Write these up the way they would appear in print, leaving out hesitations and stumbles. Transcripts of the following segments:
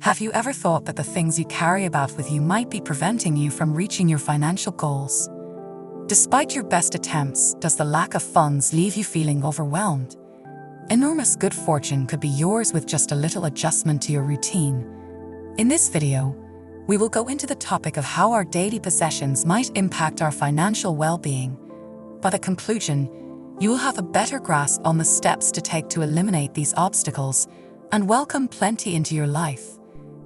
Have you ever thought that the things you carry about with you might be preventing you from reaching your financial goals? Despite your best attempts, does the lack of funds leave you feeling overwhelmed? Enormous good fortune could be yours with just a little adjustment to your routine. In this video, we will go into the topic of how our daily possessions might impact our financial well-being. By the conclusion, you will have a better grasp on the steps to take to eliminate these obstacles and welcome plenty into your life.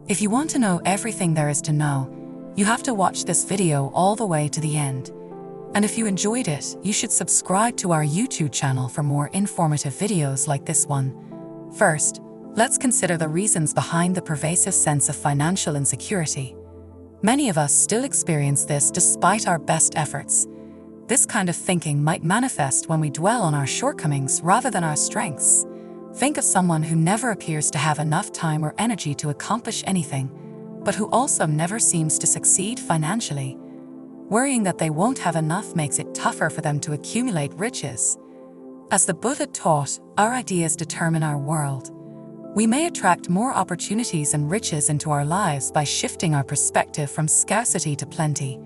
If you want to know everything there is to know, you have to watch this video all the way to the end. And if you enjoyed it, you should subscribe to our YouTube channel for more informative videos like this one. First, let's consider the reasons behind the pervasive sense of financial insecurity. Many of us still experience this despite our best efforts. This kind of thinking might manifest when we dwell on our shortcomings rather than our strengths. Think of someone who never appears to have enough time or energy to accomplish anything, but who also never seems to succeed financially. Worrying that they won't have enough makes it tougher for them to accumulate riches. As the Buddha taught, our ideas determine our world. We may attract more opportunities and riches into our lives by shifting our perspective from scarcity to plenty.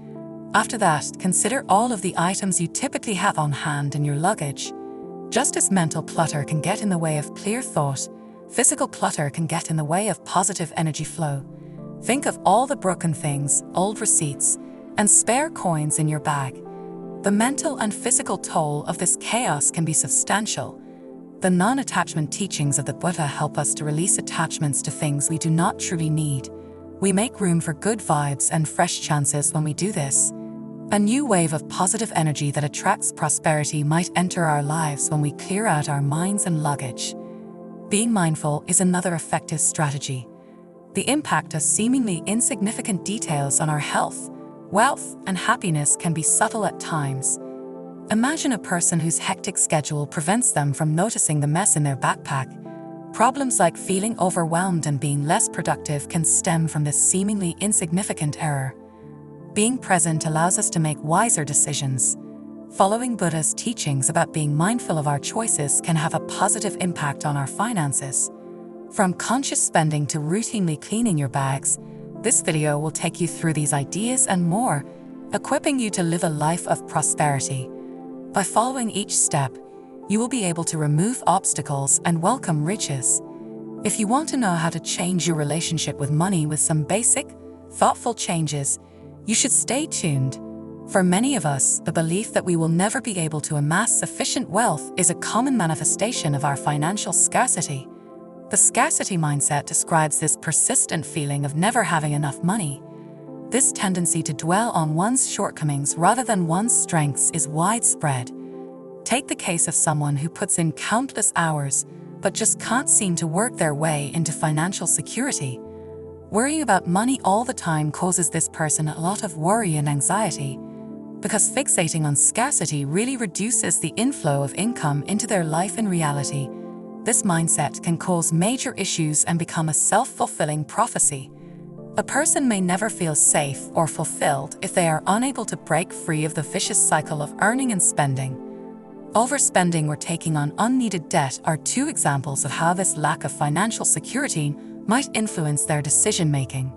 After that, consider all of the items you typically have on hand in your luggage. Just as mental clutter can get in the way of clear thought, physical clutter can get in the way of positive energy flow. Think of all the broken things, old receipts, and spare coins in your bag. The mental and physical toll of this chaos can be substantial. The non-attachment teachings of the Buddha help us to release attachments to things we do not truly need. We make room for good vibes and fresh chances when we do this. A new wave of positive energy that attracts prosperity might enter our lives when we clear out our minds and luggage. Being mindful is another effective strategy. The impact of seemingly insignificant details on our health, wealth, and happiness can be subtle at times. Imagine a person whose hectic schedule prevents them from noticing the mess in their backpack. Problems like feeling overwhelmed and being less productive can stem from this seemingly insignificant error. Being present allows us to make wiser decisions. Following Buddha's teachings about being mindful of our choices can have a positive impact on our finances. From conscious spending to routinely cleaning your bags, this video will take you through these ideas and more, equipping you to live a life of prosperity. By following each step, you will be able to remove obstacles and welcome riches. If you want to know how to change your relationship with money with some basic, thoughtful changes, you should stay tuned. For many of us, the belief that we will never be able to amass sufficient wealth is a common manifestation of our financial scarcity. The scarcity mindset describes this persistent feeling of never having enough money. This tendency to dwell on one's shortcomings rather than one's strengths is widespread. Take the case of someone who puts in countless hours but just can't seem to work their way into financial security. Worrying about money all the time causes this person a lot of worry and anxiety, because fixating on scarcity really reduces the inflow of income into their life in reality. This mindset can cause major issues and become a self-fulfilling prophecy. A person may never feel safe or fulfilled if they are unable to break free of the vicious cycle of earning and spending. Overspending or taking on unneeded debt are two examples of how this lack of financial security might influence their decision-making.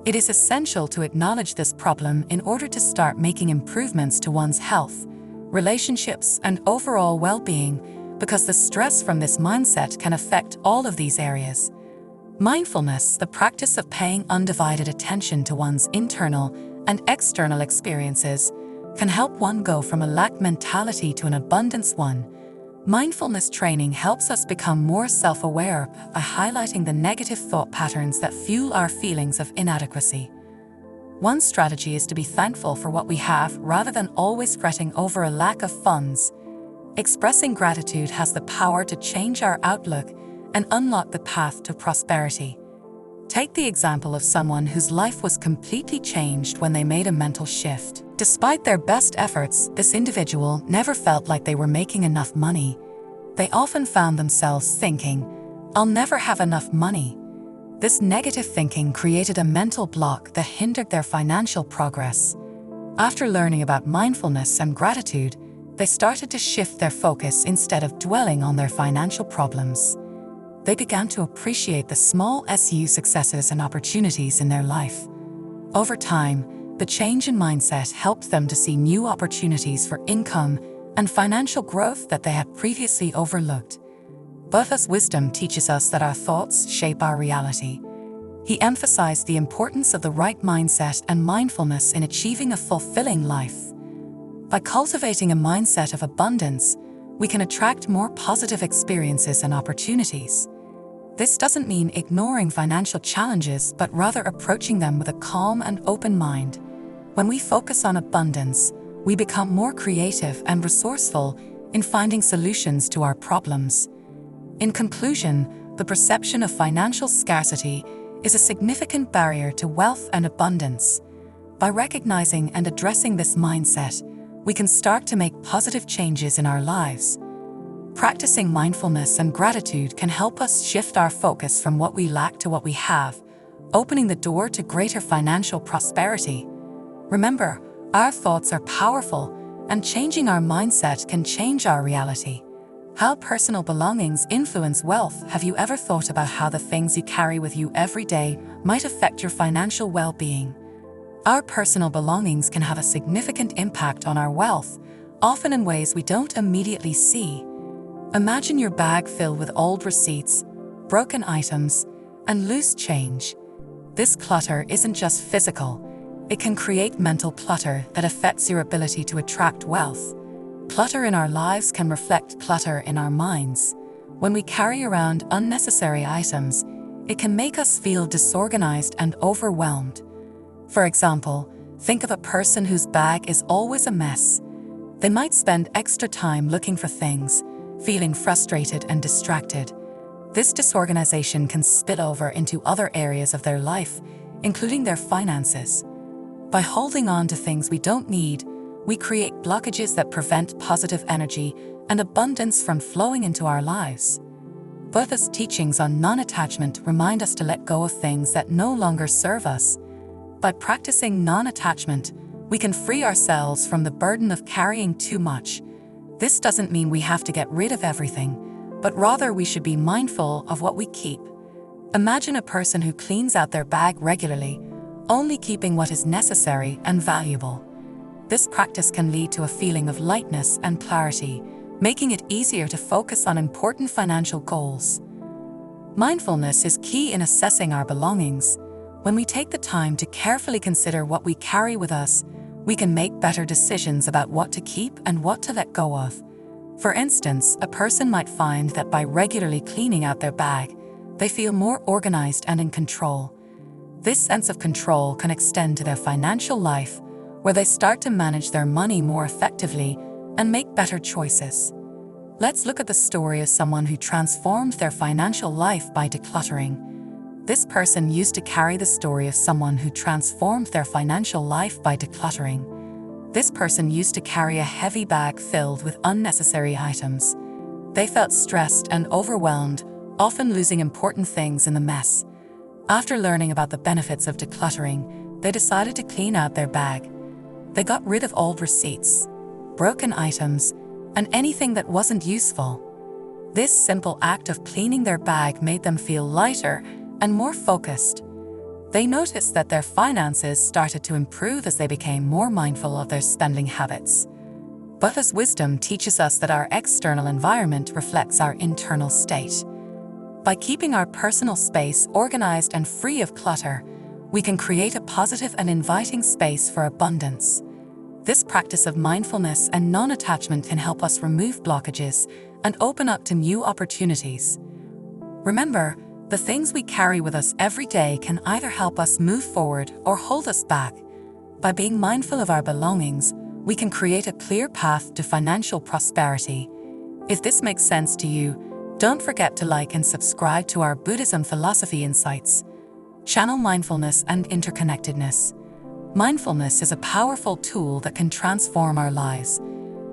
It is essential to acknowledge this problem in order to start making improvements to one's health, relationships, and overall well-being, because the stress from this mindset can affect all of these areas. Mindfulness, the practice of paying undivided attention to one's internal and external experiences, can help one go from a lack mentality to an abundance one. Mindfulness training helps us become more self-aware by highlighting the negative thought patterns that fuel our feelings of inadequacy. One strategy is to be thankful for what we have rather than always fretting over a lack of funds. Expressing gratitude has the power to change our outlook and unlock the path to prosperity. Take the example of someone whose life was completely changed when they made a mental shift. Despite their best efforts, this individual never felt like they were making enough money. They often found themselves thinking, "I'll never have enough money." This negative thinking created a mental block that hindered their financial progress. After learning about mindfulness and gratitude, they started to shift their focus instead of dwelling on their financial problems. they began to appreciate the small successes and opportunities in their life. Over time, the change in mindset helped them to see new opportunities for income and financial growth that they had previously overlooked. Buddha's wisdom teaches us that our thoughts shape our reality. He emphasized the importance of the right mindset and mindfulness in achieving a fulfilling life. By cultivating a mindset of abundance, we can attract more positive experiences and opportunities. This doesn't mean ignoring financial challenges, but rather approaching them with a calm and open mind. When we focus on abundance, we become more creative and resourceful in finding solutions to our problems. In conclusion, the perception of financial scarcity is a significant barrier to wealth and abundance. By recognizing and addressing this mindset, we can start to make positive changes in our lives. Practicing mindfulness and gratitude can help us shift our focus from what we lack to what we have, opening the door to greater financial prosperity. Remember, our thoughts are powerful, and changing our mindset can change our reality. How personal belongings influence wealth. Have you ever thought about how the things you carry with you every day might affect your financial well-being? Our personal belongings can have a significant impact on our wealth, often in ways we don't immediately see. Imagine your bag filled with old receipts, broken items, and loose change. This clutter isn't just physical. It can create mental clutter that affects your ability to attract wealth. Clutter in our lives can reflect clutter in our minds. When we carry around unnecessary items, it can make us feel disorganized and overwhelmed. For example, think of a person whose bag is always a mess. They might spend extra time looking for things, feeling frustrated and distracted. This disorganization can spill over into other areas of their life, including their finances. By holding on to things we don't need, we create blockages that prevent positive energy and abundance from flowing into our lives. Buddha's teachings on non-attachment remind us to let go of things that no longer serve us. By practicing non-attachment, we can free ourselves from the burden of carrying too much. This doesn't mean we have to get rid of everything, but rather we should be mindful of what we keep. Imagine a person who cleans out their bag regularly, only keeping what is necessary and valuable. This practice can lead to a feeling of lightness and clarity, making it easier to focus on important financial goals. Mindfulness is key in assessing our belongings. When we take the time to carefully consider what we carry with us, we can make better decisions about what to keep and what to let go of. For instance, a person might find that by regularly cleaning out their bag, they feel more organized and in control. This sense of control can extend to their financial life, where they start to manage their money more effectively and make better choices. Let's look at the story of someone who transformed their financial life by decluttering. This person used to carry the story of someone who transformed their financial life by decluttering. This person used to carry a heavy bag filled with unnecessary items. They felt stressed and overwhelmed, often losing important things in the mess. After learning about the benefits of decluttering, they decided to clean out their bag. They got rid of old receipts, broken items, and anything that wasn't useful. This simple act of cleaning their bag made them feel lighter and more focused. They noticed that their finances started to improve as they became more mindful of their spending habits. Buddha's wisdom teaches us that our external environment reflects our internal state. By keeping our personal space organized and free of clutter, we can create a positive and inviting space for abundance. This practice of mindfulness and non-attachment can help us remove blockages and open up to new opportunities. Remember, the things we carry with us every day can either help us move forward or hold us back. By being mindful of our belongings, we can create a clear path to financial prosperity. If this makes sense to you, don't forget to like and subscribe to our Buddhism Philosophy Insights. Channel mindfulness and interconnectedness. Mindfulness is a powerful tool that can transform our lives,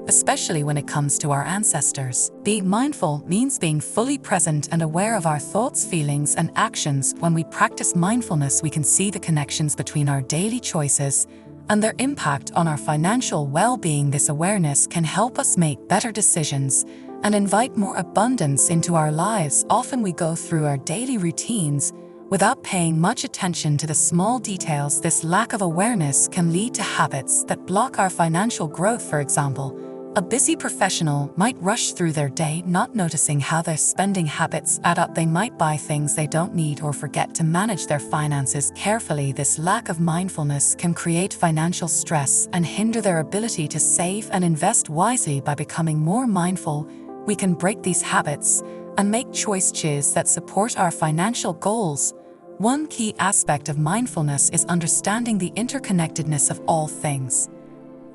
especially when it comes to our ancestors. Being mindful means being fully present and aware of our thoughts, feelings, and actions. When we practice mindfulness, we can see the connections between our daily choices and their impact on our financial well-being. This awareness can help us make better decisions and invite more abundance into our lives. Often we go through our daily routines without paying much attention to the small details. This lack of awareness can lead to habits that block our financial growth. For example, a busy professional might rush through their day, not noticing how their spending habits add up. They might buy things they don't need or forget to manage their finances carefully. This lack of mindfulness can create financial stress and hinder their ability to save and invest wisely. By becoming more mindful, we can break these habits and make choices that support our financial goals. One key aspect of mindfulness is understanding the interconnectedness of all things.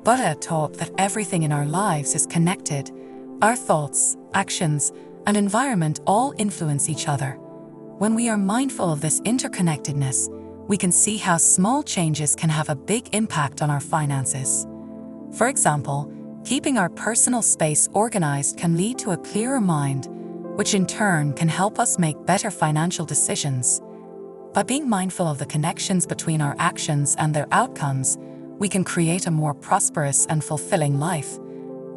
Buddha taught that everything in our lives is connected. Our thoughts, actions, and environment all influence each other. When we are mindful of this interconnectedness, we can see how small changes can have a big impact on our finances. For example, keeping our personal space organized can lead to a clearer mind, which in turn can help us make better financial decisions. By being mindful of the connections between our actions and their outcomes, we can create a more prosperous and fulfilling life.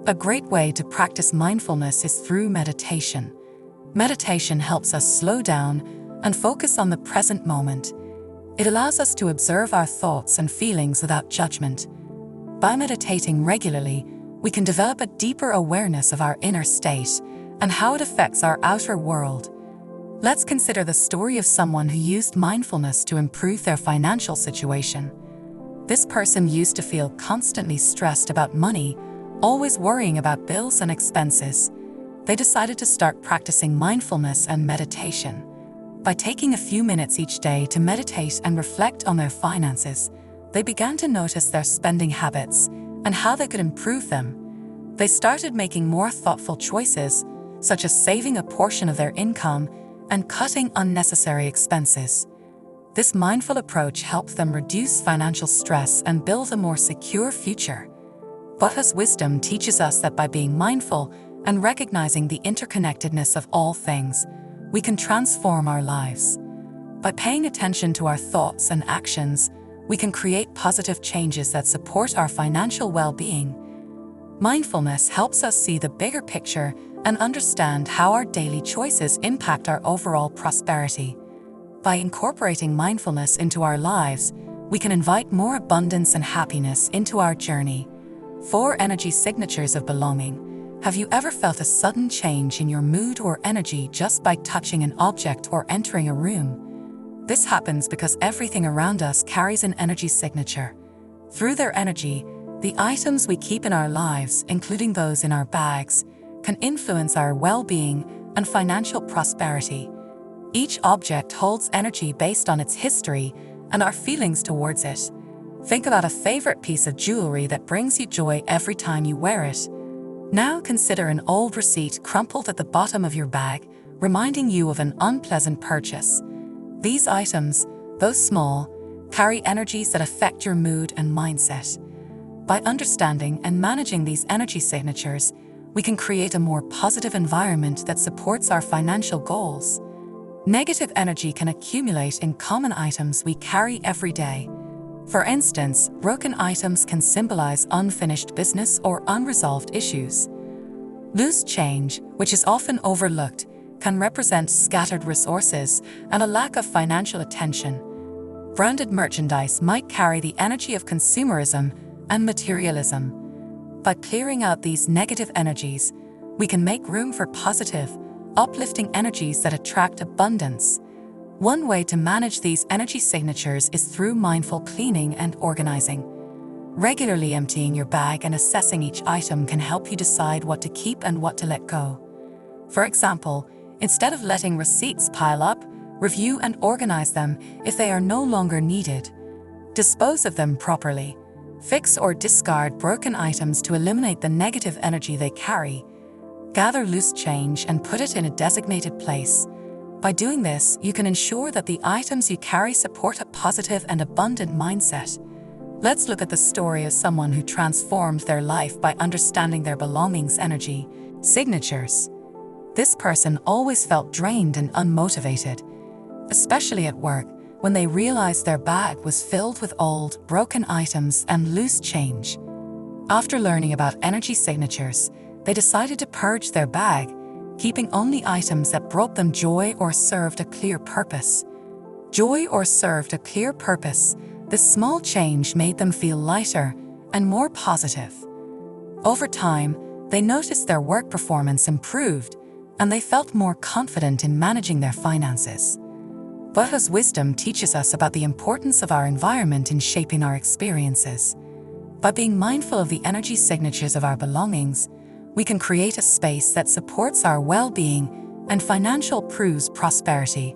A great way to practice mindfulness is through meditation. Meditation helps us slow down and focus on the present moment. It allows us to observe our thoughts and feelings without judgment. By meditating regularly, we can develop a deeper awareness of our inner state and how it affects our outer world. Let's consider the story of someone who used mindfulness to improve their financial situation. This person used to feel constantly stressed about money, always worrying about bills and expenses. They decided to start practicing mindfulness and meditation. By taking a few minutes each day to meditate and reflect on their finances, they began to notice their spending habits and how they could improve them. They started making more thoughtful choices, such as saving a portion of their income and cutting unnecessary expenses. This mindful approach helped them reduce financial stress and build a more secure future. Buddha's wisdom teaches us that by being mindful and recognizing the interconnectedness of all things, we can transform our lives. By paying attention to our thoughts and actions, we can create positive changes that support our financial well-being. Mindfulness helps us see the bigger picture and understand how our daily choices impact our overall prosperity. By incorporating mindfulness into our lives, we can invite more abundance and happiness into our journey. 4 energy signatures of belonging. Have you ever felt a sudden change in your mood or energy just by touching an object or entering a room? This happens because everything around us carries an energy signature. Through their energy, the items we keep in our lives, including those in our bags, can influence our well-being and financial prosperity. Each object holds energy based on its history and our feelings towards it. Think about a favorite piece of jewelry that brings you joy every time you wear it. Now consider an old receipt crumpled at the bottom of your bag, reminding you of an unpleasant purchase. These items, though small, carry energies that affect your mood and mindset. By understanding and managing these energy signatures, we can create a more positive environment that supports our financial goals. Negative energy can accumulate in common items we carry every day. For instance, broken items can symbolize unfinished business or unresolved issues. Loose change, which is often overlooked, can represent scattered resources and a lack of financial attention. Branded merchandise might carry the energy of consumerism and materialism. By clearing out these negative energies, we can make room for positive, uplifting energies that attract abundance. One way to manage these energy signatures is through mindful cleaning and organizing. Regularly emptying your bag and assessing each item can help you decide what to keep and what to let go. For example, instead of letting receipts pile up, review and organize them if they are no longer needed. Dispose of them properly. Fix or discard broken items to eliminate the negative energy they carry. Gather loose change and put it in a designated place. By doing this, you can ensure that the items you carry support a positive and abundant mindset. Let's look at the story of someone who transformed their life by understanding their belongings' energy signatures. This person always felt drained and unmotivated, especially at work, when they realized their bag was filled with old, broken items and loose change. After learning about energy signatures, they decided to purge their bag, keeping only items that brought them joy or served a clear purpose. Joy or served a clear purpose. This small change made them feel lighter and more positive. Over time, they noticed their work performance improved, and they felt more confident in managing their finances. Buddha's wisdom teaches us about the importance of our environment in shaping our experiences. By being mindful of the energy signatures of our belongings, we can create a space that supports our well-being and financial prosperity.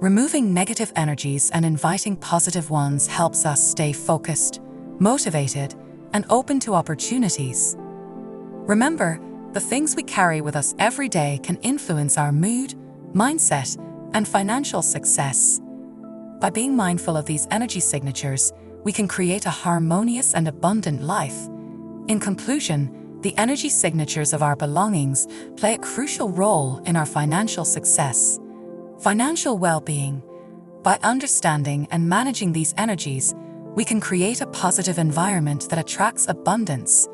Removing negative energies and inviting positive ones helps us stay focused, motivated, and open to opportunities. Remember, the things we carry with us every day can influence our mood, mindset, and financial success. By being mindful of these energy signatures, we can create a harmonious and abundant life. In conclusion, the energy signatures of our belongings play a crucial role in our financial success. Financial well-being. By understanding and managing these energies, we can create a positive environment that attracts abundance.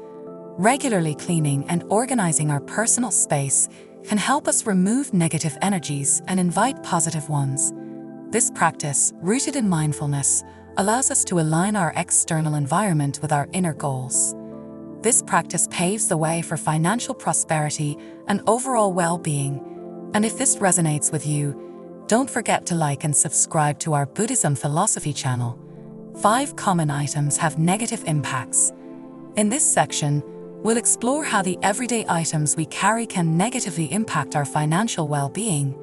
Regularly cleaning and organizing our personal space can help us remove negative energies and invite positive ones. This practice, rooted in mindfulness, allows us to align our external environment with our inner goals. This practice paves the way for financial prosperity and overall well-being. And if this resonates with you, don't forget to like and subscribe to our Buddhism Philosophy channel. 5 common items have negative impacts. In this section, we'll explore how the everyday items we carry can negatively impact our financial well-being.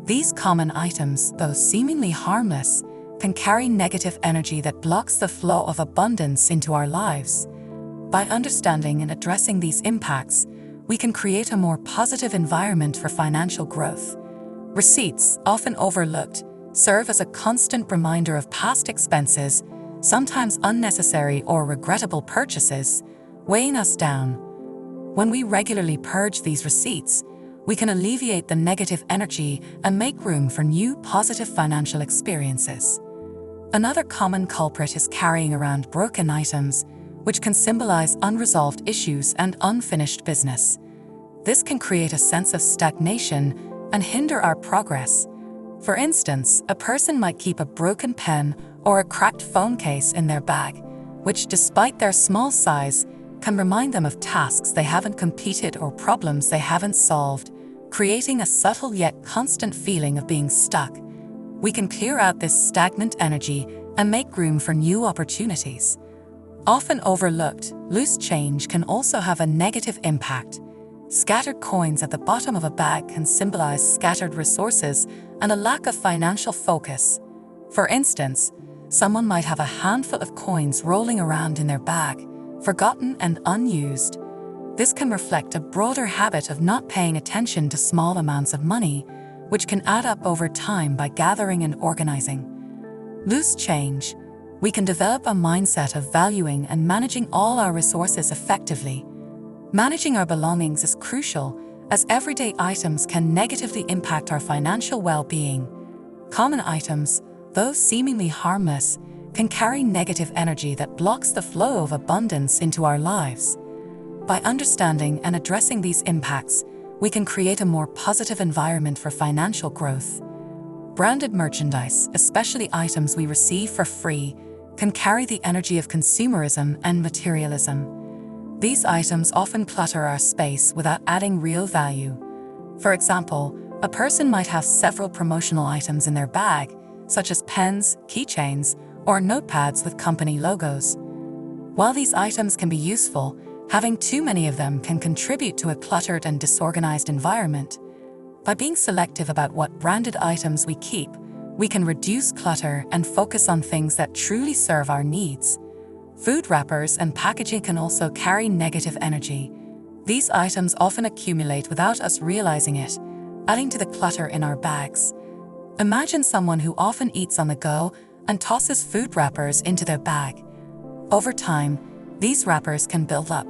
These common items, though seemingly harmless, can carry negative energy that blocks the flow of abundance into our lives. By understanding and addressing these impacts, we can create a more positive environment for financial growth. Receipts, often overlooked, serve as a constant reminder of past expenses, sometimes unnecessary or regrettable purchases, weighing us down. When we regularly purge these receipts, we can alleviate the negative energy and make room for new positive financial experiences. Another common culprit is carrying around broken items, which can symbolize unresolved issues and unfinished business. This can create a sense of stagnation and hinder our progress. For instance, a person might keep a broken pen or a cracked phone case in their bag, which, despite their small size, can remind them of tasks they haven't completed or problems they haven't solved, creating a subtle yet constant feeling of being stuck. We can clear out this stagnant energy and make room for new opportunities. Often overlooked, loose change can also have a negative impact. Scattered coins at the bottom of a bag can symbolize scattered resources and a lack of financial focus. For instance, someone might have a handful of coins rolling around in their bag, forgotten and unused. This can reflect a broader habit of not paying attention to small amounts of money, which can add up over time by gathering and organizing. Loose change. We can develop a mindset of valuing and managing all our resources effectively. Managing our belongings is crucial, as everyday items can negatively impact our financial well-being. Common items, though seemingly harmless, can carry negative energy that blocks the flow of abundance into our lives. By understanding and addressing these impacts, we can create a more positive environment for financial growth. Branded merchandise, especially items we receive for free, can carry the energy of consumerism and materialism. These items often clutter our space without adding real value. For example, a person might have several promotional items in their bag, such as pens, keychains, or notepads with company logos. While these items can be useful, having too many of them can contribute to a cluttered and disorganized environment. By being selective about what branded items we keep, we can reduce clutter and focus on things that truly serve our needs. Food wrappers and packaging can also carry negative energy. These items often accumulate without us realizing it, adding to the clutter in our bags. Imagine someone who often eats on the go and tosses food wrappers into their bag. Over time, these wrappers can build up,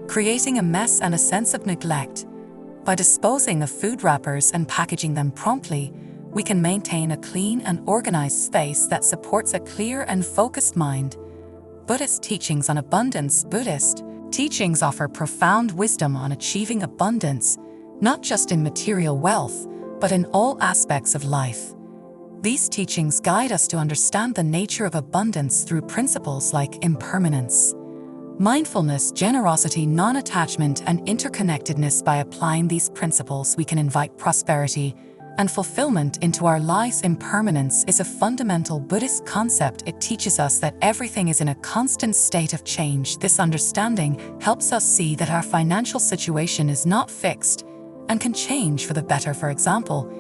creating a mess and a sense of neglect. By disposing of food wrappers and packaging them promptly, we can maintain a clean and organized space that supports a clear and focused mind. Buddhist teachings on abundance. Buddhist teachings offer profound wisdom on achieving abundance, not just in material wealth, but in all aspects of life. These teachings guide us to understand the nature of abundance through principles like impermanence, mindfulness, generosity, non-attachment, and interconnectedness. By applying these principles, we can invite prosperity and fulfillment into our lives. Impermanence is a fundamental Buddhist concept. It teaches us that everything is in a constant state of change. This understanding helps us see that our financial situation is not fixed and can change for the better. For example,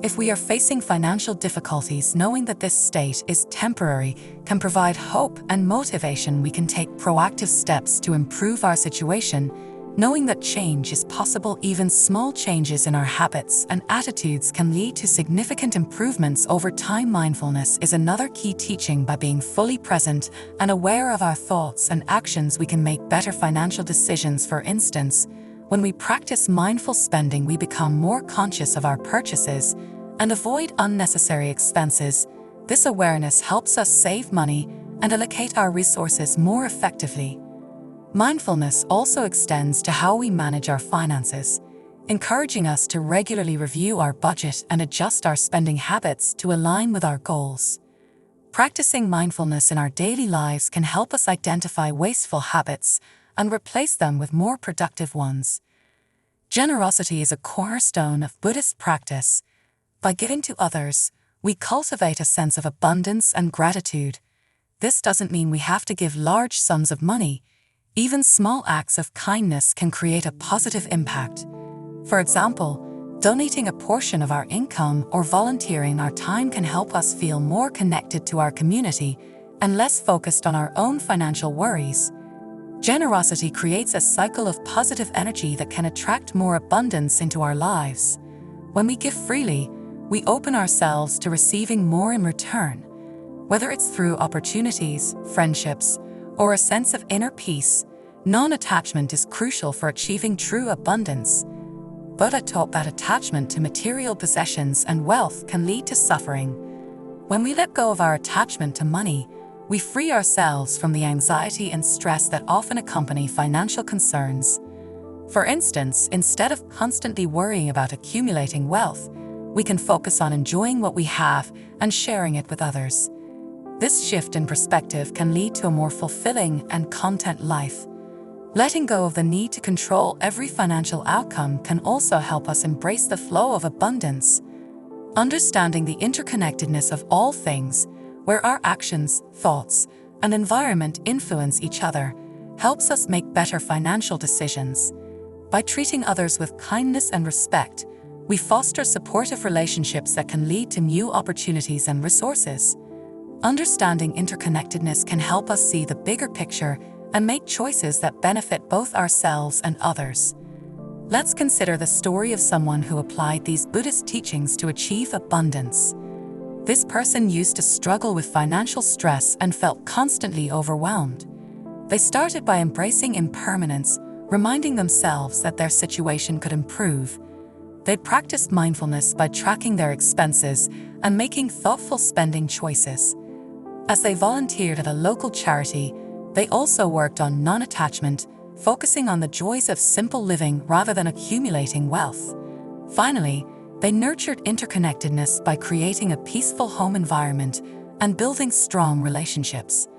if we are facing financial difficulties, knowing that this state is temporary can provide hope and motivation. We can take proactive steps to improve our situation, knowing that change is possible. Even small changes in our habits and attitudes can lead to significant improvements over time. Mindfulness is another key teaching. By being fully present and aware of our thoughts and actions, we can make better financial decisions. For instance, when we practice mindful spending, we become more conscious of our purchases and avoid unnecessary expenses. This awareness helps us save money and allocate our resources more effectively. Mindfulness also extends to how we manage our finances, encouraging us to regularly review our budget and adjust our spending habits to align with our goals. Practicing mindfulness in our daily lives can help us identify wasteful habits and replace them with more productive ones. Generosity is a cornerstone of Buddhist practice. By giving to others, we cultivate a sense of abundance and gratitude. This doesn't mean we have to give large sums of money. Even small acts of kindness can create a positive impact. For example, donating a portion of our income or volunteering our time can help us feel more connected to our community and less focused on our own financial worries. Generosity creates a cycle of positive energy that can attract more abundance into our lives. When we give freely, we open ourselves to receiving more in return. Whether it's through opportunities, friendships, or a sense of inner peace, non-attachment is crucial for achieving true abundance. Buddha taught that attachment to material possessions and wealth can lead to suffering. When we let go of our attachment to money, we free ourselves from the anxiety and stress that often accompany financial concerns. For instance, instead of constantly worrying about accumulating wealth, we can focus on enjoying what we have and sharing it with others. This shift in perspective can lead to a more fulfilling and content life. Letting go of the need to control every financial outcome can also help us embrace the flow of abundance. Understanding the interconnectedness of all things, where our actions, thoughts, and environment influence each other, helps us make better financial decisions. By treating others with kindness and respect, we foster supportive relationships that can lead to new opportunities and resources. Understanding interconnectedness can help us see the bigger picture and make choices that benefit both ourselves and others. Let's consider the story of someone who applied these Buddhist teachings to achieve abundance. This person used to struggle with financial stress and felt constantly overwhelmed. They started by embracing impermanence, reminding themselves that their situation could improve. They practiced mindfulness by tracking their expenses and making thoughtful spending choices. As they volunteered at a local charity, they also worked on non-attachment, focusing on the joys of simple living rather than accumulating wealth. Finally, they nurtured interconnectedness by creating a peaceful home environment and building strong relationships.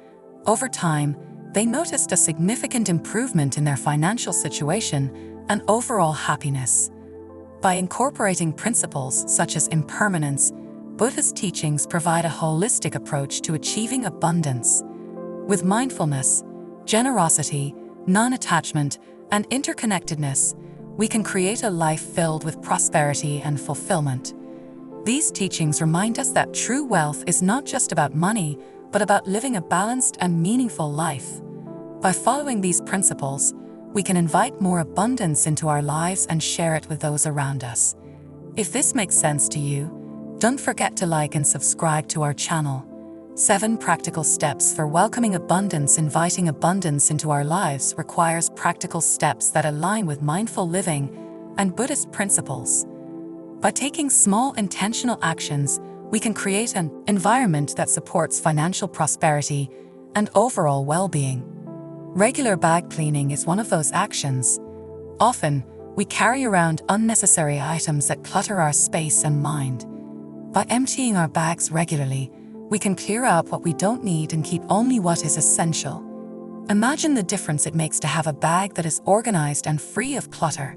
Over time, they noticed a significant improvement in their financial situation and overall happiness. By incorporating principles such as impermanence, Buddhist teachings provide a holistic approach to achieving abundance. With mindfulness, generosity, non-attachment, and interconnectedness, we can create a life filled with prosperity and fulfillment. These teachings remind us that true wealth is not just about money, but about living a balanced and meaningful life. By following these principles, we can invite more abundance into our lives and share it with those around us. If this makes sense to you, don't forget to like and subscribe to our channel. 7 practical steps for welcoming abundance. Inviting abundance into our lives requires practical steps that align with mindful living and Buddhist principles. By taking small intentional actions, we can create an environment that supports financial prosperity and overall well-being. Regular bag cleaning is one of those actions. Often, we carry around unnecessary items that clutter our space and mind. By emptying our bags regularly, we can clear out what we don't need and keep only what is essential. Imagine the difference it makes to have a bag that is organized and free of clutter.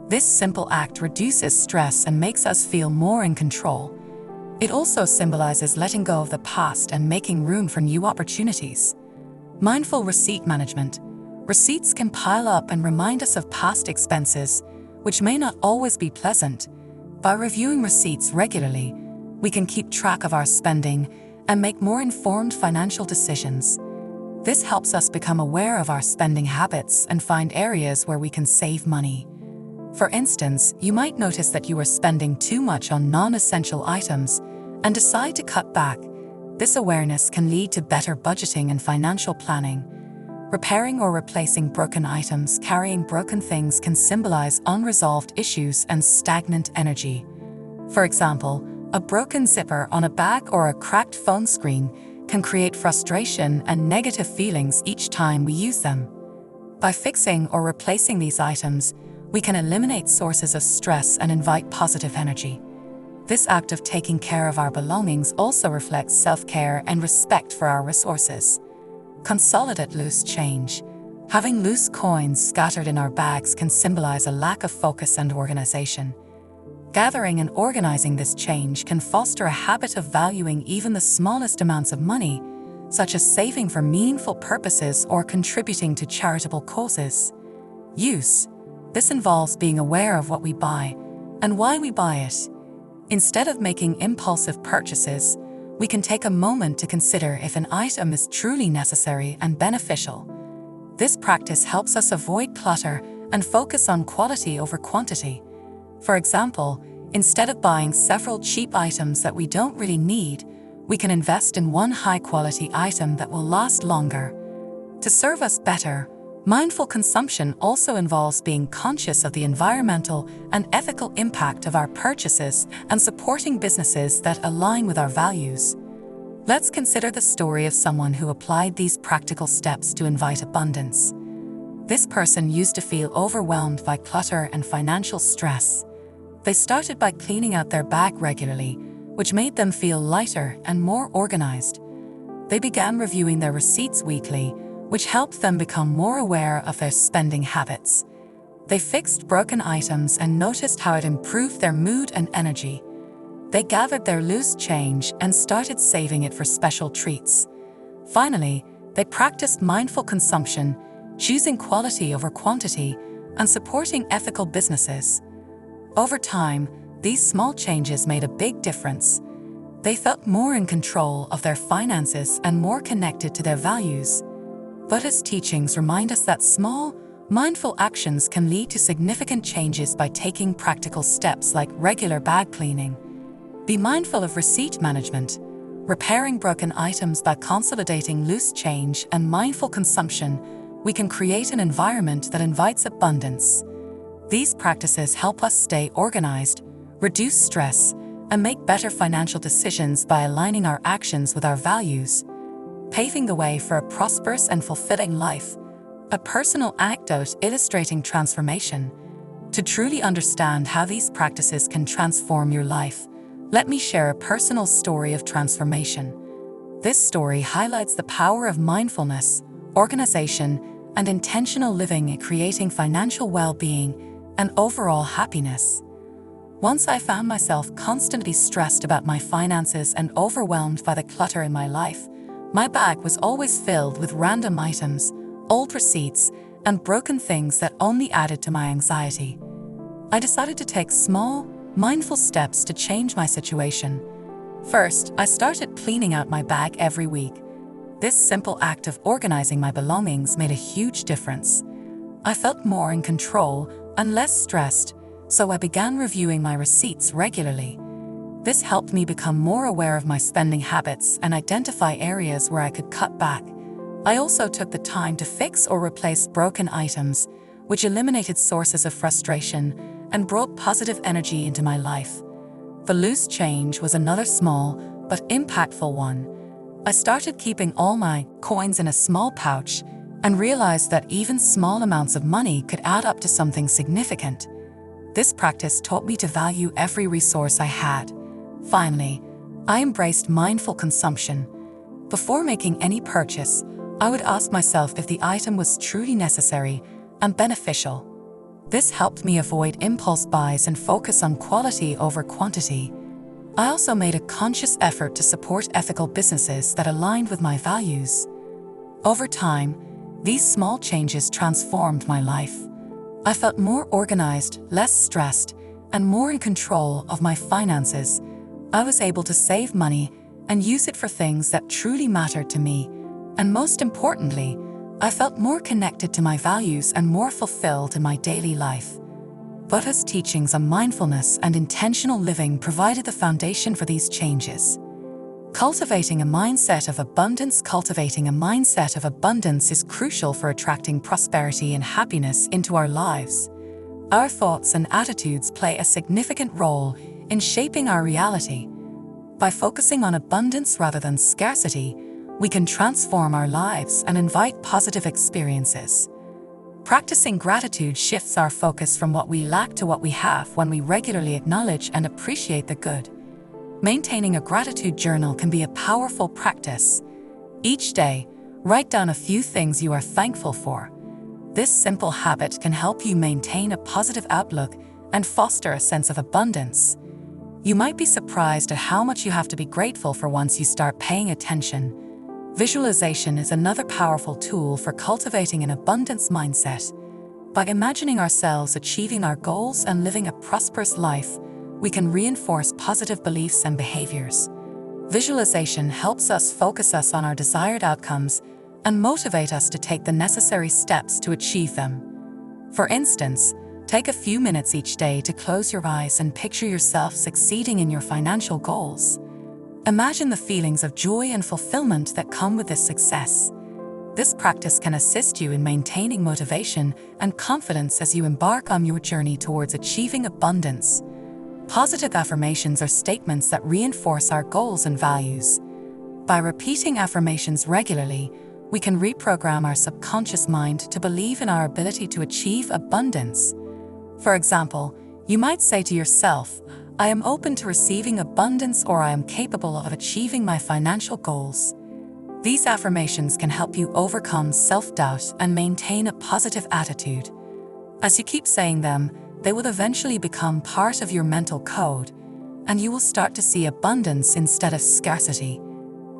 This simple act reduces stress and makes us feel more in control. It also symbolizes letting go of the past and making room for new opportunities. Mindful receipt management. Receipts can pile up and remind us of past expenses, which may not always be pleasant. By reviewing receipts regularly, we can keep track of our spending and make more informed financial decisions. This helps us become aware of our spending habits and find areas where we can save money. For instance, you might notice that you are spending too much on non-essential items and decide to cut back. This awareness can lead to better budgeting and financial planning. Repairing or replacing broken items. Carrying broken things can symbolize unresolved issues and stagnant energy. For example, a broken zipper on a bag or a cracked phone screen can create frustration and negative feelings each time we use them. By fixing or replacing these items, we can eliminate sources of stress and invite positive energy. This act of taking care of our belongings also reflects self-care and respect for our resources. Consolidate loose change. Having loose coins scattered in our bags can symbolize a lack of focus and organization. Gathering and organizing this change can foster a habit of valuing even the smallest amounts of money, such as saving for meaningful purposes or contributing to charitable causes. Use. This involves being aware of what we buy and why we buy it. Instead of making impulsive purchases, we can take a moment to consider if an item is truly necessary and beneficial. This practice helps us avoid clutter and focus on quality over quantity. For example, instead of buying several cheap items that we don't really need, we can invest in one high-quality item that will last longer. To serve us better, mindful consumption also involves being conscious of the environmental and ethical impact of our purchases and supporting businesses that align with our values. Let's consider the story of someone who applied these practical steps to invite abundance. This person used to feel overwhelmed by clutter and financial stress. They started by cleaning out their bag regularly, which made them feel lighter and more organized. They began reviewing their receipts weekly, which helped them become more aware of their spending habits. They fixed broken items and noticed how it improved their mood and energy. They gathered their loose change and started saving it for special treats. Finally, they practiced mindful consumption, choosing quality over quantity, and supporting ethical businesses. Over time, these small changes made a big difference. They felt more in control of their finances and more connected to their values. Buddhist teachings remind us that small, mindful actions can lead to significant changes by taking practical steps like regular bag cleaning. Be mindful of receipt management, repairing broken items by consolidating loose change, and mindful consumption. We can create an environment that invites abundance. These practices help us stay organized, reduce stress, and make better financial decisions by aligning our actions with our values, paving the way for a prosperous and fulfilling life. A personal anecdote illustrating transformation. To truly understand how these practices can transform your life, let me share a personal story of transformation. This story highlights the power of mindfulness, organization, and intentional living in creating financial well-being and overall happiness. Once I found myself constantly stressed about my finances and overwhelmed by the clutter in my life. My bag was always filled with random items, old receipts, and broken things that only added to my anxiety. I decided to take small, mindful steps to change my situation. First, I started cleaning out my bag every week. This simple act of organizing my belongings made a huge difference. I felt more in control and less stressed, so I began reviewing my receipts regularly. This helped me become more aware of my spending habits and identify areas where I could cut back. I also took the time to fix or replace broken items, which eliminated sources of frustration and brought positive energy into my life. The loose change was another small but impactful one. I started keeping all my coins in a small pouch and realized that even small amounts of money could add up to something significant. This practice taught me to value every resource I had. Finally, I embraced mindful consumption. Before making any purchase, I would ask myself if the item was truly necessary and beneficial. This helped me avoid impulse buys and focus on quality over quantity. I also made a conscious effort to support ethical businesses that aligned with my values. Over time, these small changes transformed my life. I felt more organized, less stressed, and more in control of my finances. I was able to save money and use it for things that truly mattered to me. And most importantly, I felt more connected to my values and more fulfilled in my daily life. Buddha's teachings on mindfulness and intentional living provided the foundation for these changes. Cultivating a mindset of abundance. Cultivating a mindset of abundance is crucial for attracting prosperity and happiness into our lives. Our thoughts and attitudes play a significant role in shaping our reality. By focusing on abundance rather than scarcity, we can transform our lives and invite positive experiences. Practicing gratitude shifts our focus from what we lack to what we have when we regularly acknowledge and appreciate the good. Maintaining a gratitude journal can be a powerful practice. Each day, write down a few things you are thankful for. This simple habit can help you maintain a positive outlook and foster a sense of abundance. You might be surprised at how much you have to be grateful for once you start paying attention. Visualization is another powerful tool for cultivating an abundance mindset. By imagining ourselves achieving our goals and living a prosperous life, we can reinforce positive beliefs and behaviors. Visualization helps us focus on our desired outcomes and motivate us to take the necessary steps to achieve them. For instance, take a few minutes each day to close your eyes and picture yourself succeeding in your financial goals. Imagine the feelings of joy and fulfillment that come with this success. This practice can assist you in maintaining motivation and confidence as you embark on your journey towards achieving abundance. Positive affirmations are statements that reinforce our goals and values. By repeating affirmations regularly, we can reprogram our subconscious mind to believe in our ability to achieve abundance. For example, you might say to yourself, "I am open to receiving abundance," or "I am capable of achieving my financial goals." These affirmations can help you overcome self-doubt and maintain a positive attitude. As you keep saying them, they will eventually become part of your mental code, and you will start to see abundance instead of scarcity.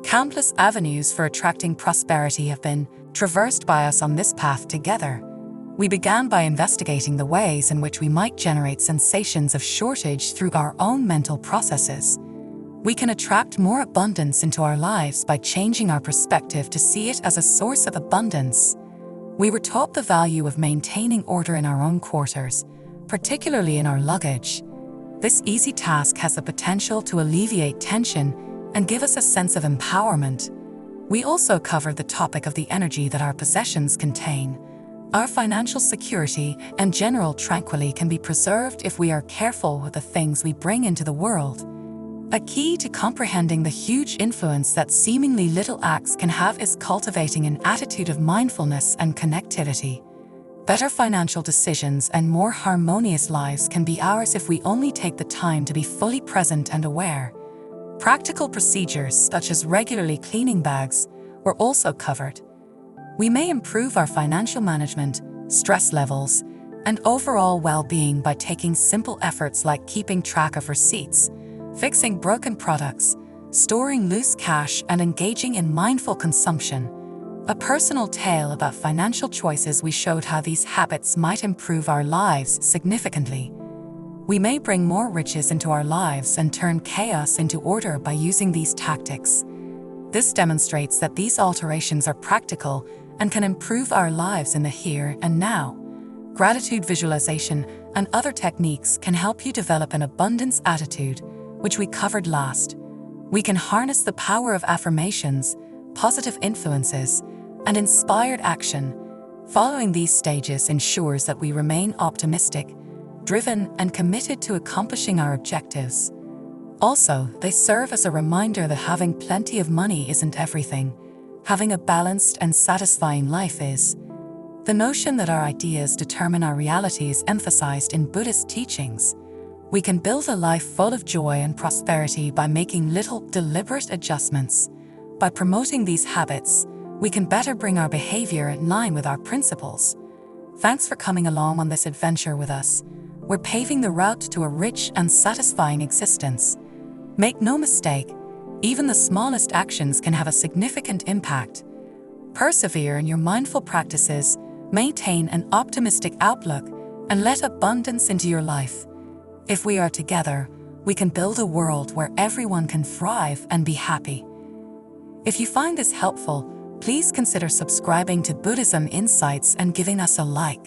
Countless avenues for attracting prosperity have been traversed by us on this path together. We began by investigating the ways in which we might generate sensations of shortage through our own mental processes. We can attract more abundance into our lives by changing our perspective to see it as a source of abundance. We were taught the value of maintaining order in our own quarters, particularly in our luggage. This easy task has the potential to alleviate tension and give us a sense of empowerment. We also covered the topic of the energy that our possessions contain. Our financial security and general tranquility can be preserved if we are careful with the things we bring into the world. A key to comprehending the huge influence that seemingly little acts can have is cultivating an attitude of mindfulness and connectivity. Better financial decisions and more harmonious lives can be ours if we only take the time to be fully present and aware. Practical procedures such as regularly cleaning bags were also covered. We may improve our financial management, stress levels, and overall well-being by taking simple efforts like keeping track of receipts, fixing broken products, storing loose cash, and engaging in mindful consumption. A personal tale about financial choices, we showed how these habits might improve our lives significantly. We may bring more riches into our lives and turn chaos into order by using these tactics. This demonstrates that these alterations are practical and can improve our lives in the here and now. Gratitude visualization and other techniques can help you develop an abundance attitude, which we covered last. We can harness the power of affirmations, positive influences, and inspired action. Following these stages ensures that we remain optimistic, driven, and committed to accomplishing our objectives. Also, they serve as a reminder that having plenty of money isn't everything. having a balanced and satisfying life is. The notion that our ideas determine our reality is emphasized in Buddhist teachings. We can build a life full of joy and prosperity by making little, deliberate adjustments. By promoting these habits, we can better bring our behavior in line with our principles. Thanks for coming along on this adventure with us. We're paving the route to a rich and satisfying existence. Make no mistake, even the smallest actions can have a significant impact. Persevere in your mindful practices, maintain an optimistic outlook, and let abundance into your life. If we are together, we can build a world where everyone can thrive and be happy. If you find this helpful, please consider subscribing to Buddhism Insights and giving us a like.